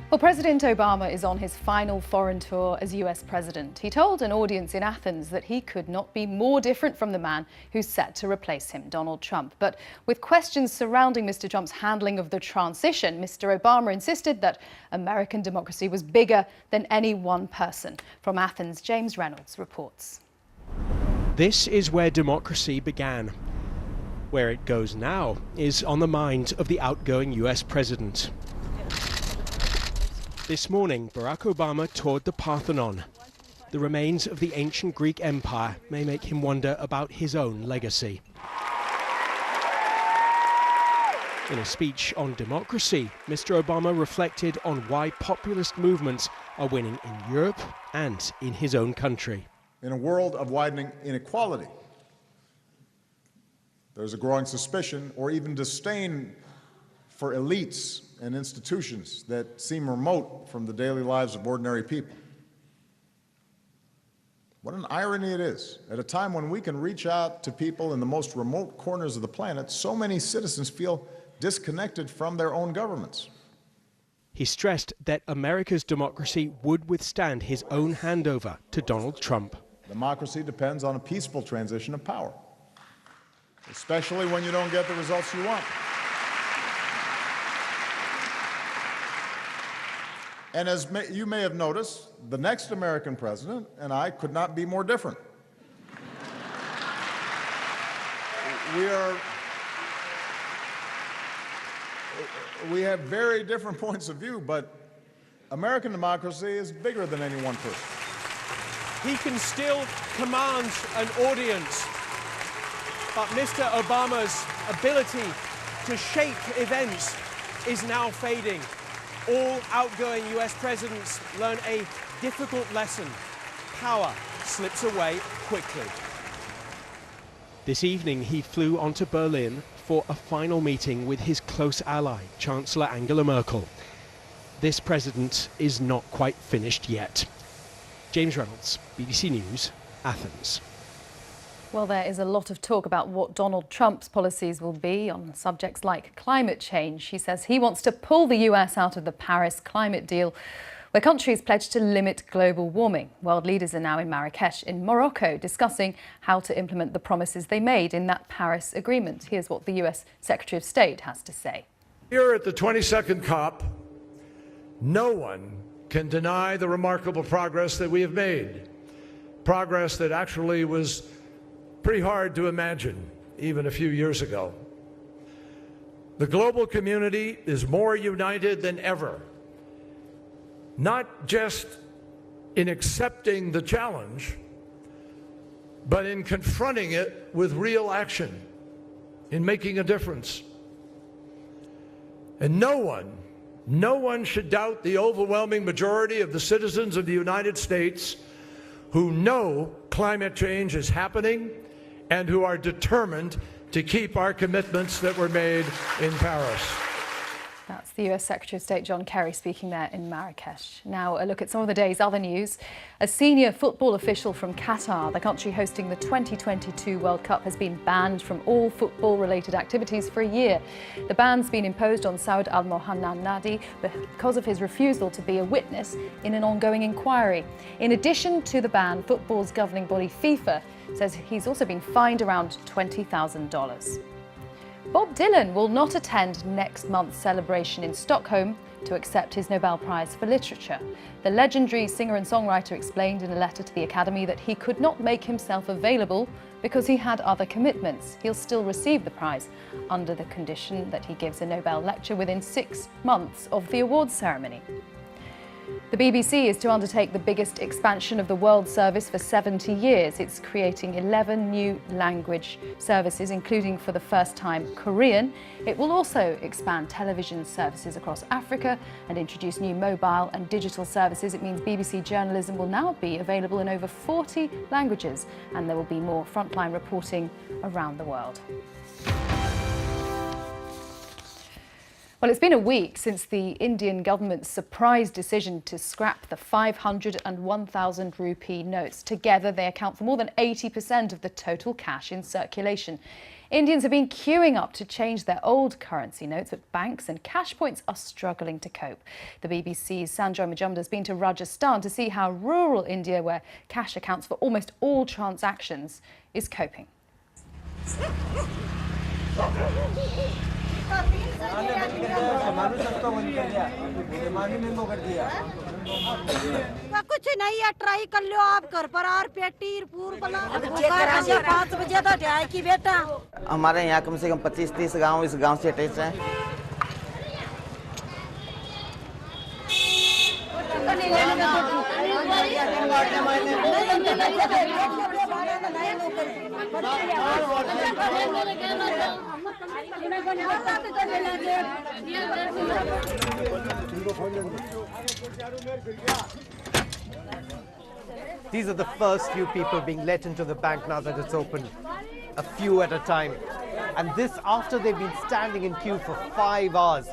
Well, President Obama is on his final foreign tour as US president. He told an audience in Athens that he could not be more different from the man who's set to replace him, Donald Trump. But with questions surrounding Mr. Trump's handling of the transition, Mr. Obama insisted that American democracy was bigger than any one person. From Athens, James Reynolds reports. This is where democracy began. Where it goes now is on the mind of the outgoing US president. This morning, Barack Obama toured the Parthenon. The remains of the ancient Greek Empire may make him wonder about his own legacy. In a speech on democracy, Mr. Obama reflected on why populist movements are winning in Europe and in his own country. In a world of widening inequality, there's a growing suspicion or even disdain for elites and institutions that seem remote from the daily lives of ordinary people. What an irony it is. At a time when we can reach out to people in the most remote corners of the planet, so many citizens feel disconnected from their own governments. He stressed that America's democracy would withstand his own handover to Donald Trump. Democracy depends on a peaceful transition of power, especially when you don't get the results you want. And as you may have noticed, the next American president and I could not be more different. We have very different points of view, but American democracy is bigger than any one person. He can still command an audience, but Mr. Obama's ability to shape events is now fading. All outgoing US presidents learn a difficult lesson. Power slips away quickly. This evening, he flew on to Berlin for a final meeting with his close ally, Chancellor Angela Merkel. This president is not quite finished yet. James Reynolds, BBC News, Athens. Well, there is a lot of talk about what Donald Trump's policies will be on subjects like climate change. He says he wants to pull the US out of the Paris climate deal, where countries pledged to limit global warming. World leaders are now in Marrakesh in Morocco discussing how to implement the promises they made in that Paris agreement. Here's what the US Secretary of State has to say. Here at the 22nd COP, no one can deny the remarkable progress that we have made. Progress that actually was pretty hard to imagine even a few years ago. The global community is more united than ever, not just in accepting the challenge, but in confronting it with real action, in making a difference. And no one should doubt the overwhelming majority of the citizens of the United States who know climate change is happening and who are determined to keep our commitments that were made in Paris. That's the US Secretary of State John Kerry speaking there in Marrakesh. Now a look at some of the day's other news. A senior football official from Qatar, the country hosting the 2022 World Cup, has been banned from all football-related activities for a year. The ban's been imposed on Saud Al Mohanadi because of his refusal to be a witness in an ongoing inquiry. In addition to the ban, football's governing body FIFA says he's also been fined around $20,000. Bob Dylan will not attend next month's celebration in Stockholm to accept his Nobel Prize for Literature. The legendary singer and songwriter explained in a letter to the Academy that he could not make himself available because he had other commitments. He'll still receive the prize under the condition that he gives a Nobel lecture within 6 months of the awards ceremony. The BBC is to undertake the biggest expansion of the World Service for 70 years. It's creating 11 new language services, including for the first time Korean. It will also expand television services across Africa and introduce new mobile and digital services. It means BBC journalism will now be available in over 40 languages, and there will be more frontline reporting around the world. Well, it's been a week since the Indian government's surprise decision to scrap the 500 and 1,000 rupee notes. Together, they account for more than 80% of the total cash in circulation. Indians have been queuing up to change their old currency notes, but banks and cash points are struggling to cope. The BBC's Sanjoy Majumdar has been to Rajasthan to see how rural India, where cash accounts for almost all transactions, is coping. कुछ नहीं है, try कर लो आप घर पर are पेटी पूर बना 5 बजे तो जाए की बेटा। हमारे यहाँ कम से कम 25-30 गांव इस गांव से अटैच हैं। These are the first few people being let into the bank now that it's open, a few at a time. And this after they've been standing in queue for 5 hours.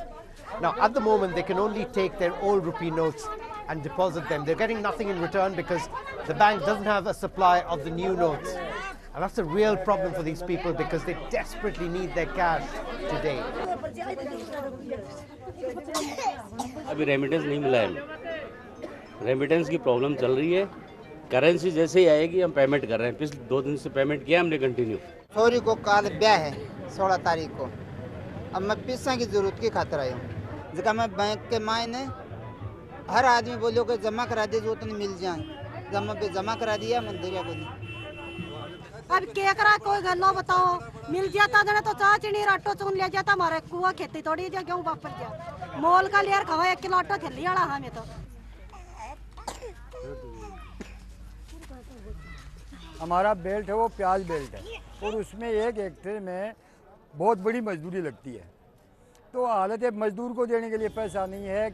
Now, at the moment, they can only take their old rupee notes and deposit them. They're getting nothing in return because the bank doesn't have a supply of the new notes. And that's a real problem for these people because they desperately need their cash today. अभी remittance नहीं मिला है, remittance की problem चल रही है। Currency जैसे ही आएगी हम पेमेंट कर रहे हैं, पिछले 2 दिन से पेमेंट किया हमने कंटिन्यू। छोरी को काल ब्याह है 16 तारीख को, अब मैं पैसा की जरूरत की खातिर आया हूँ। जगह मैं बैंक के मायने हर आदमी बोलो कि जमा करा दे जो तो मिल जाए, जमा करा दिया मंदिर को नहीं। अब क्या करा कोई गल्ला बताओ, मिल जाता जने तो चाह चीनी आटो चुन ले जाता, हमारे कुआ खेती थोड़ी जा क्यों वापस जा मोल का लेर खवा 1 किलो आटो थैली वाला हमें तो। हमारा बेल्ट है वो प्याज बेल्ट है और उसमें एक हेक्टेयर में बहुत बड़ी मजदूरी लगती है, तो हालत है मजदूर को देने के लिए पैसा नहीं है,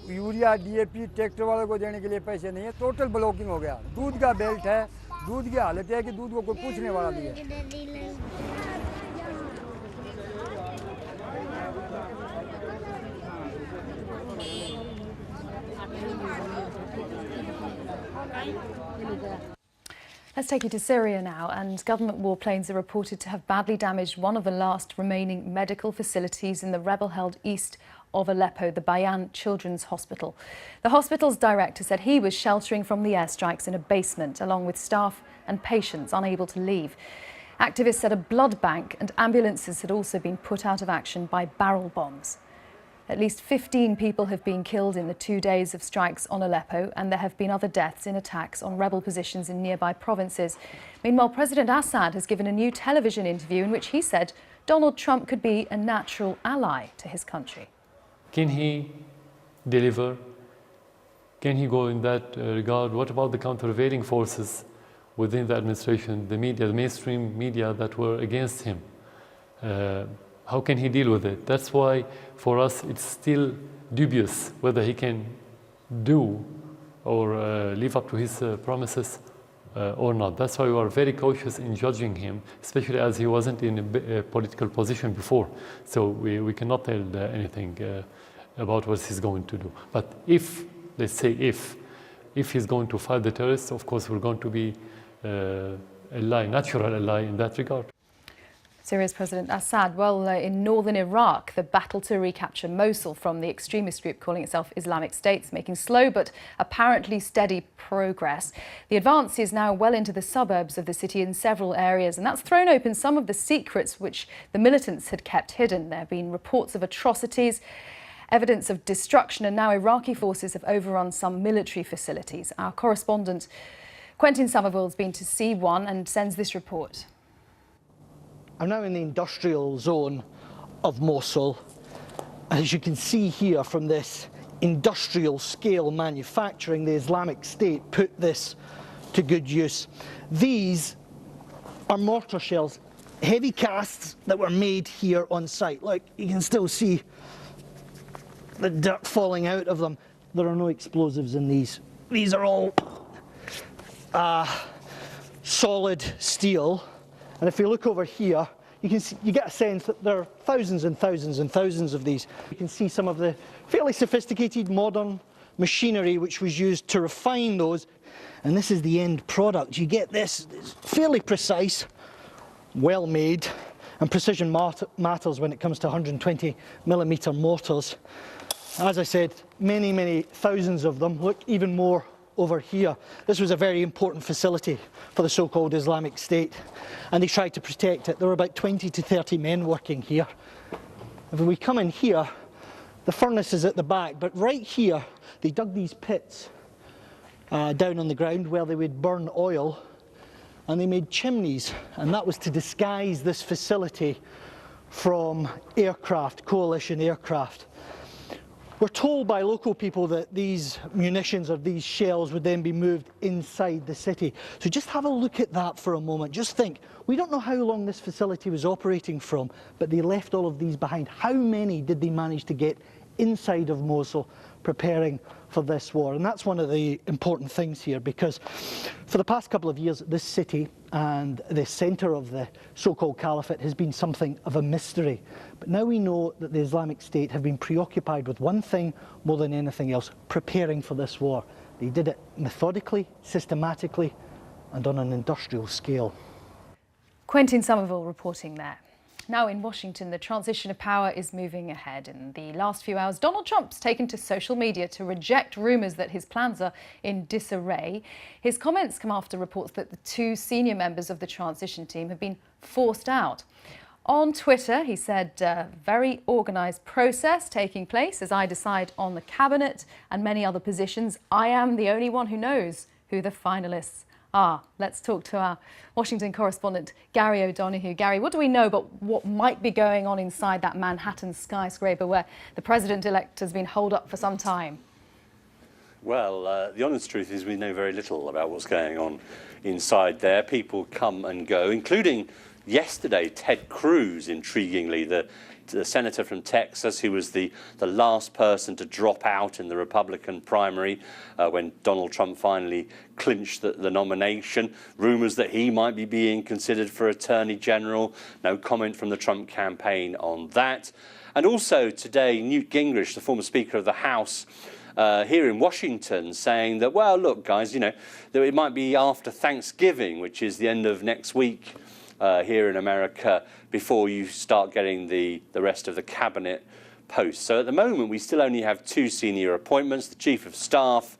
यूरिया डीएपी ट्रैक्टर वाले को देने के लिए पैसे नहीं है, टोटल ब्लॉकिंग हो गया। दूध का बेल्ट है, दूध की हालत है कि दूध को कोई पूछने वाला नहीं है। Let's take you to Syria now, and government warplanes are reported to have badly damaged one of the last remaining medical facilities in the rebel-held east of Aleppo, the Bayan Children's Hospital. The hospital's director said he was sheltering from the airstrikes in a basement, along with staff and patients unable to leave. Activists said a blood bank and ambulances had also been put out of action by barrel bombs. At least 15 people have been killed in the 2 days of strikes on Aleppo, and there have been other deaths in attacks on rebel positions in nearby provinces. Meanwhile, President Assad has given a new television interview in which he said Donald Trump could be a natural ally to his country. Can he deliver? Can he go in that regard? What about the countervailing forces within the administration, the media, the mainstream media that were against him? How can he deal with it? That's why, for us, it's still dubious whether he can do or live up to his promises or not. That's why we are very cautious in judging him, especially as he wasn't in a political position before. So we cannot tell anything about what he's going to do. But if, let's say if he's going to fight the terrorists, of course we're going to be ally, natural ally in that regard. Syria's President Assad. Well, in northern Iraq, the battle to recapture Mosul from the extremist group calling itself Islamic State is making slow but apparently steady progress. The advance is now well into the suburbs of the city in several areas, and that's thrown open some of the secrets which the militants had kept hidden. There have been reports of atrocities, evidence of destruction, and now Iraqi forces have overrun some military facilities. Our correspondent Quentin Somerville has been to see one and sends this report. I'm now in the industrial zone of Mosul. As you can see here from this industrial scale manufacturing, the Islamic State put this to good use. These are mortar shells, heavy casts that were made here on site. Look, you can still see the dirt falling out of them. There are no explosives in these. These are all solid steel. And if you look over here, you get a sense that there are thousands and thousands and thousands of these. You can see some of the fairly sophisticated modern machinery which was used to refine those, and this is the end product. You get this, it's fairly precise, well made, and precision matters when it comes to 120mm mortars. As I said, many, many thousands of them. Look, even more over here. This was a very important facility for the so-called Islamic State, and they tried to protect it. There were about 20 to 30 men working here. If we come in here, the furnace is at the back, but right here they dug these pits down on the ground where they would burn oil, and they made chimneys, and that was to disguise this facility from aircraft, coalition aircraft. We're told by local people that these munitions or these shells would then be moved inside the city. So just have a look at that for a moment. Just think, we don't know how long this facility was operating from, but they left all of these behind. How many did they manage to get inside of Mosul preparing for this war? And that's one of the important things here, because for the past couple of years, this city and the centre of the so-called caliphate has been something of a mystery. But now we know that the Islamic State have been preoccupied with one thing more than anything else: preparing for this war. They did it methodically, systematically, and on an industrial scale. Quentin Somerville reporting there. Now in Washington, the transition of power is moving ahead. In the last few hours, Donald Trump's taken to social media to reject rumours that his plans are in disarray. His comments come after reports that the two senior members of the transition team have been forced out. On Twitter, he said, very organised process taking place as I decide on the cabinet and many other positions. I am the only one who knows who the finalists are. Let's talk to our Washington correspondent, Gary O'Donoghue. Gary, what do we know about what might be going on inside that Manhattan skyscraper where the president-elect has been holed up for some time? Well, the honest truth is we know very little about what's going on inside there. People come and go, including yesterday Ted Cruz, intriguingly, the senator from Texas, who was the last person to drop out in the Republican primary when Donald Trump finally clinched the nomination. Rumours that he might be being considered for Attorney General. No comment from the Trump campaign on that. And also today, Newt Gingrich, the former Speaker of the House, here in Washington, saying that, well, look, guys, you know, that it might be after Thanksgiving, which is the end of next week here in America, before you start getting the rest of the cabinet posts. So at the moment, we still only have two senior appointments: the Chief of Staff,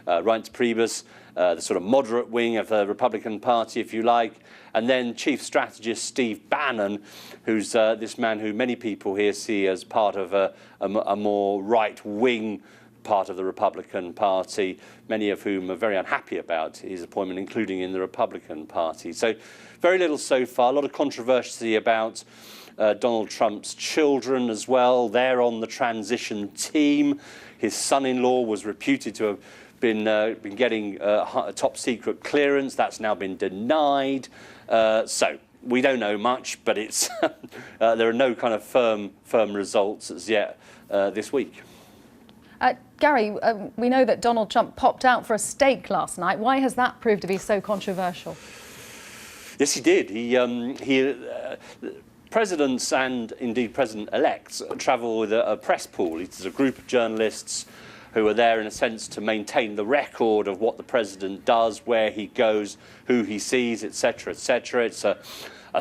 Reince Priebus, the sort of moderate wing of the Republican Party, if you like, and then Chief Strategist Steve Bannon, who's this man who many people here see as part of a more right-wing part of the Republican Party, many of whom are very unhappy about his appointment, including in the Republican Party. So very little so far. A lot of controversy about Donald Trump's children as well. They're on the transition team. His son-in-law was reputed to have been getting a top-secret clearance. That's now been denied. So we don't know much, but it's there are no kind of firm results as yet this week. Gary, we know that Donald Trump popped out for a steak last night. Why has that proved to be so controversial? Yes, he did. Presidents and indeed president-elects travel with a press pool. It's a group of journalists who are there in a sense to maintain the record of what the president does, where he goes, who he sees, etc., etc. It's a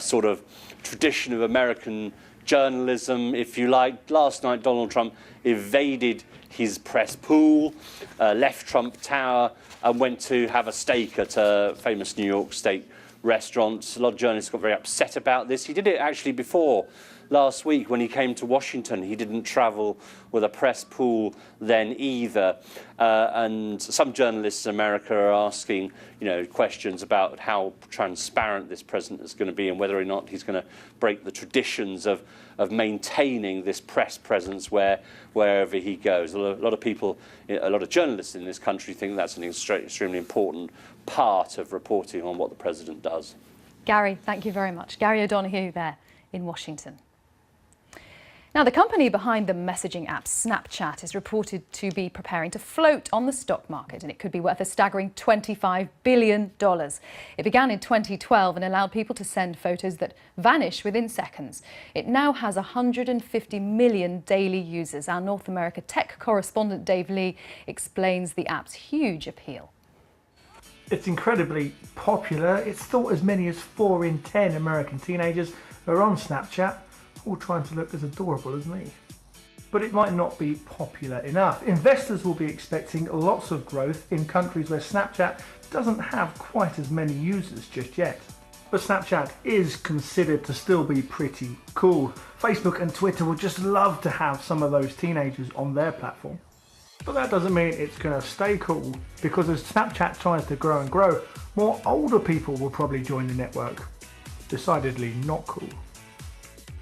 sort of tradition of American journalism, if you like. Last night, Donald Trump evaded his press pool, left Trump Tower, and went to have a steak at a famous New York steak restaurant. A lot of journalists got very upset about this. He did it actually before last week when he came to Washington. He didn't travel with a press pool then either. And some journalists in America are asking, questions about how transparent this president is going to be and whether or not he's going to break the traditions of maintaining this press presence wherever he goes. A lot of people, a lot of journalists in this country think that's an extremely important part of reporting on what the president does. Gary, thank you very much. Gary O'Donoghue there in Washington. Now, the company behind the messaging app Snapchat is reported to be preparing to float on the stock market, and it could be worth a staggering $25 billion. It began in 2012 and allowed people to send photos that vanish within seconds. It now has 150 million daily users. Our North America tech correspondent Dave Lee explains the app's huge appeal. It's incredibly popular. It's thought as many as 4 in 10 American teenagers are on Snapchat, all trying to look as adorable as me. But it might not be popular enough. Investors will be expecting lots of growth in countries where Snapchat doesn't have quite as many users just yet. But Snapchat is considered to still be pretty cool. Facebook and Twitter would just love to have some of those teenagers on their platform. But that doesn't mean it's going to stay cool, because as Snapchat tries to grow and grow, more older people will probably join the network. Decidedly not cool.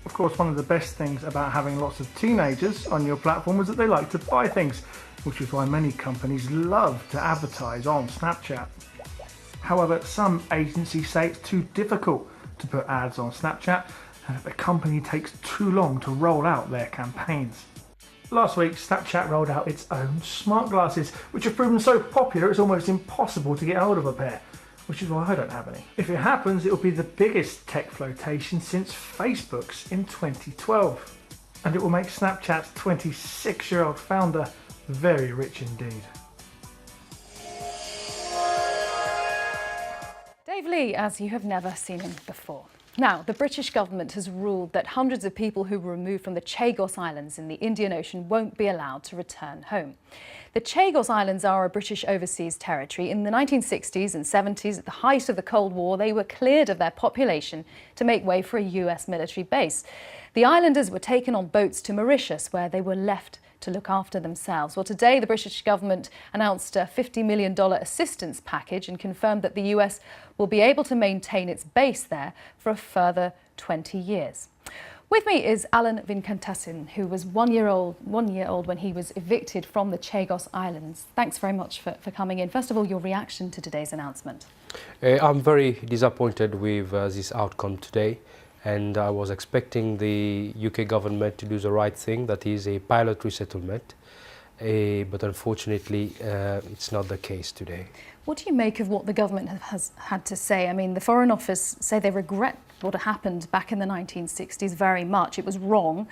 Of course, one of the best things about having lots of teenagers on your platform is that they like to buy things, which is why many companies love to advertise on Snapchat. However, some agencies say it's too difficult to put ads on Snapchat, and that the company takes too long to roll out their campaigns. Last week, Snapchat rolled out its own smart glasses, which have proven so popular it's almost impossible to get hold of a pair, which is why I don't have any. If it happens, it will be the biggest tech flotation since Facebook's in 2012. And it will make Snapchat's 26-year-old founder very rich indeed. Dave Lee, as you have never seen him before. Now, the British government has ruled that hundreds of people who were removed from the Chagos Islands in the Indian Ocean won't be allowed to return home. The Chagos Islands are a British overseas territory. In the 1960s and 70s, at the height of the Cold War, they were cleared of their population to make way for a US military base. The islanders were taken on boats to Mauritius, where they were left to look after themselves. Well, today the British government announced a $50 million assistance package and confirmed that the US will be able to maintain its base there for a further 20 years. With me is Alan Vinkantasin, who was one year old when he was evicted from the Chagos Islands. Thanks very much for coming in. First of all, your reaction to today's announcement. I'm very disappointed with this outcome today, and I was expecting the UK government to do the right thing, that is a pilot resettlement, but unfortunately it's not the case today. What do you make of what the government has had to say? I mean, the Foreign Office say they regret what happened back in the 1960s very much. It was wrong,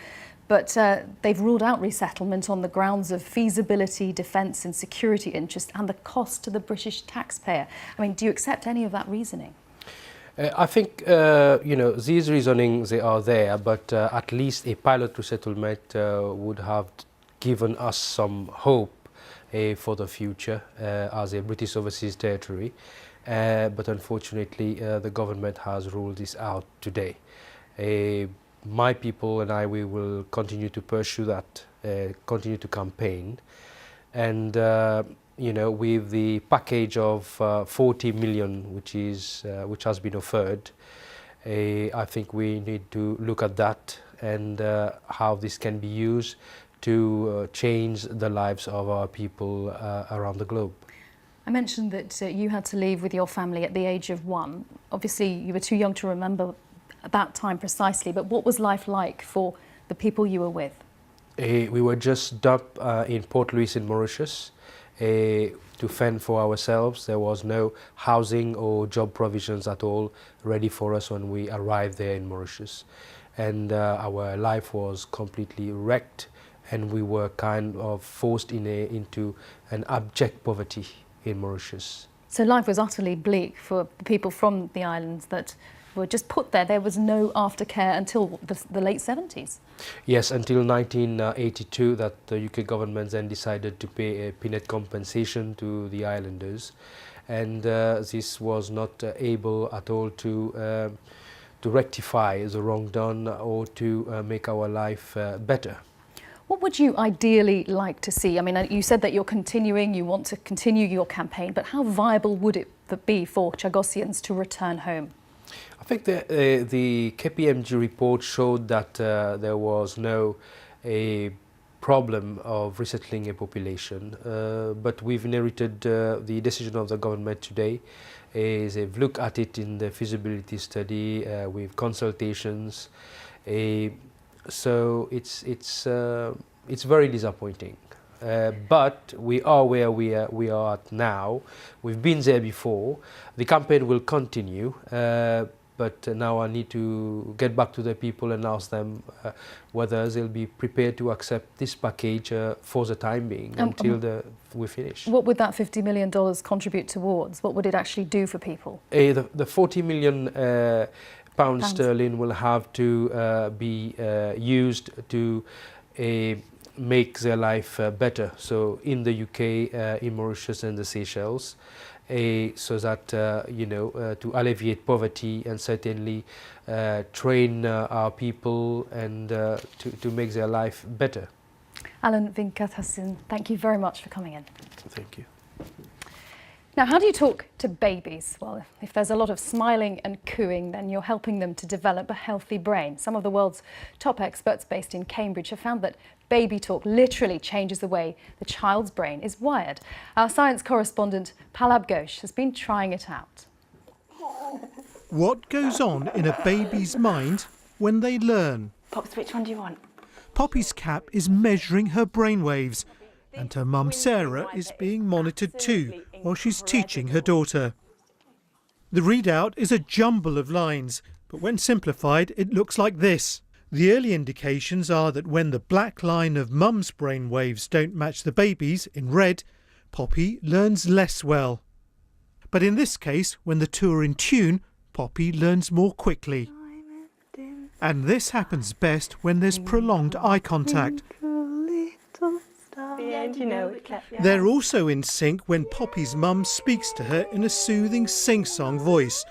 but they've ruled out resettlement on the grounds of feasibility, defence and security interest and the cost to the British taxpayer. I mean, do you accept any of that reasoning? I think, these reasonings, they are there, but at least a pilot resettlement would have given us some hope for the future as a British overseas territory. But unfortunately, the government has ruled this out today. My people and I, we will continue to pursue that, continue to campaign. And, with the package of 40 million, which has been offered, I think we need to look at that and how this can be used to change the lives of our people around the globe. I mentioned that you had to leave with your family at the age of 1. Obviously, you were too young to remember that time precisely, but what was life like for the people you were with? We were just dumped in Port Louis in Mauritius to fend for ourselves. There was no housing or job provisions at all ready for us when we arrived there in Mauritius. And our life was completely wrecked, and we were kind of forced into an abject poverty in Mauritius. So life was utterly bleak for the people from the islands that were just put there. There was no aftercare until the late 70s. Yes, until 1982, that the UK government then decided to pay a peanut compensation to the islanders, and this was not able at all to rectify the wrong done or to make our life better. What would you ideally like to see? I mean, you said that you want to continue your campaign, but how viable would it be for Chagosians to return home? I think the KPMG report showed that there was no problem of resettling a population, but we've inherited the decision of the government today. They've looked at it in the feasibility study with consultations. So it's very disappointing. But we are where we are at now. We've been there before. The campaign will continue, but now I need to get back to the people and ask them whether they'll be prepared to accept this package for the time being until we finish. What would that $50 million contribute towards? What would it actually do for people? The 40 million pounds sterling will have to be used to make their life better. So in the UK, in Mauritius and the Seychelles, so that to alleviate poverty and certainly train our people and to make their life better. Alan Venkathasan, thank you very much for coming in. Thank you. Now, how do you talk to babies? Well, if there's a lot of smiling and cooing, then you're helping them to develop a healthy brain. Some of the world's top experts based in Cambridge have found that baby talk literally changes the way the child's brain is wired. Our science correspondent Palab Ghosh has been trying it out. What goes on in a baby's mind when they learn? Pops, which one do you want? Poppy's cap is measuring her brainwaves, and her mum Sarah is being monitored too while she's teaching her daughter. The readout is a jumble of lines, but when simplified it looks like this. The early indications are that when the black line of mum's brainwaves don't match the baby's in red, Poppy learns less well. But in this case, when the two are in tune, Poppy learns more quickly. And this happens best when there's prolonged eye contact. They're also in sync when Poppy's mum speaks to her in a soothing sing-song voice,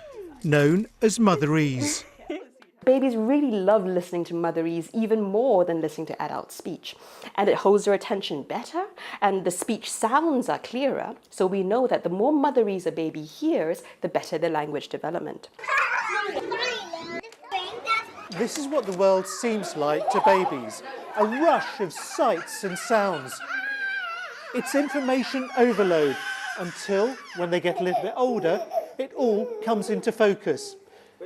known as motherese. Babies really love listening to motherese even more than listening to adult speech. And it holds their attention better, and the speech sounds are clearer, so we know that the more motherese a baby hears, the better their language development. This is what the world seems like to babies, a rush of sights and sounds. It's information overload until, when they get a little bit older, it all comes into focus.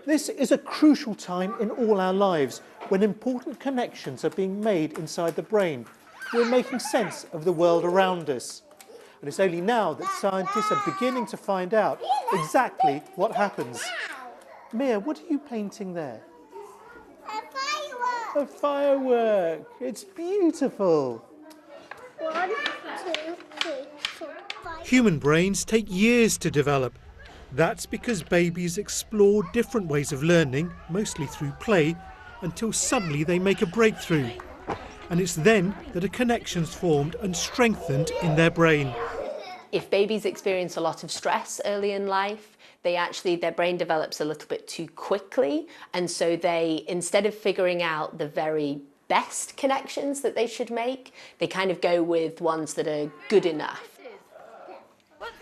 This is a crucial time in all our lives when important connections are being made inside the brain. We're making sense of the world around us. And it's only now that scientists are beginning to find out exactly what happens. Mia, what are you painting there? A firework. It's beautiful. 1, 2, 3, 4, 5. Human brains take years to develop. That's because babies explore different ways of learning, mostly through play, until suddenly they make a breakthrough. And it's then that a connection's formed and strengthened in their brain. If babies experience a lot of stress early in life, their brain develops a little bit too quickly, and so they, instead of figuring out the very best connections that they should make, they kind of go with ones that are good enough.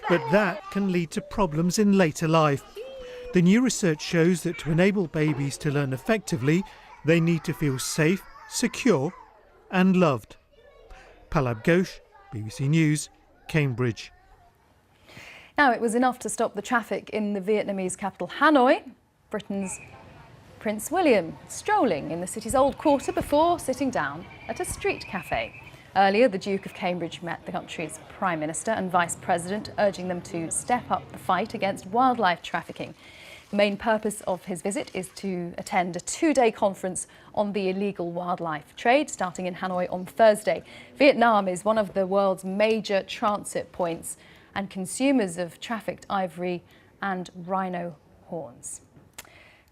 But that can lead to problems in later life. The new research shows that to enable babies to learn effectively, they need to feel safe, secure and loved. Palab Ghosh, BBC News, Cambridge. Now, it was enough to stop the traffic in the Vietnamese capital Hanoi. Britain's Prince William strolling in the city's old quarter before sitting down at a street cafe. Earlier, the Duke of Cambridge met the country's Prime Minister and Vice President, urging them to step up the fight against wildlife trafficking. The main purpose of his visit is to attend a 2-day conference on the illegal wildlife trade, starting in Hanoi on Thursday. Vietnam is one of the world's major transit points and consumers of trafficked ivory and rhino horns.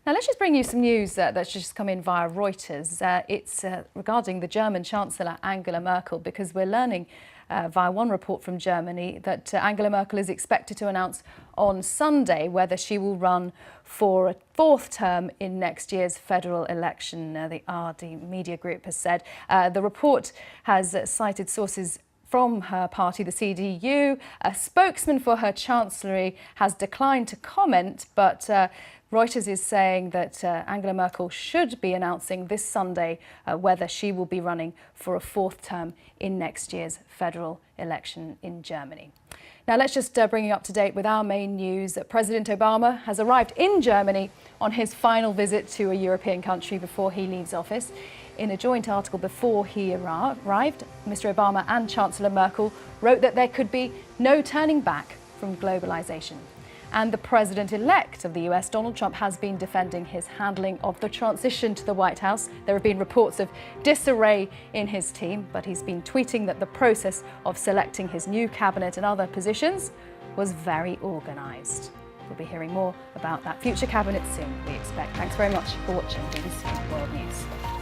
Now let's just bring you some news that's just come in via Reuters. It's regarding the German Chancellor Angela Merkel, because we're learning via one report from Germany that Angela Merkel is expected to announce on Sunday whether she will run for a 4th term in next year's federal election, the ARD media group has said. The report has cited sources from her party, the CDU. A spokesman for her chancellery has declined to comment, but Reuters is saying that Angela Merkel should be announcing this Sunday whether she will be running for a 4th term in next year's federal election in Germany. Now let's just bring you up to date with our main news. President Obama has arrived in Germany on his final visit to a European country before he leaves office. In a joint article before he arrived, Mr. Obama and Chancellor Merkel wrote that there could be no turning back from globalization. And the president-elect of the US, Donald Trump, has been defending his handling of the transition to the White House. There have been reports of disarray in his team, but he's been tweeting that the process of selecting his new cabinet and other positions was very organised. We'll be hearing more about that future cabinet soon, we expect. Thanks very much for watching BBC World News.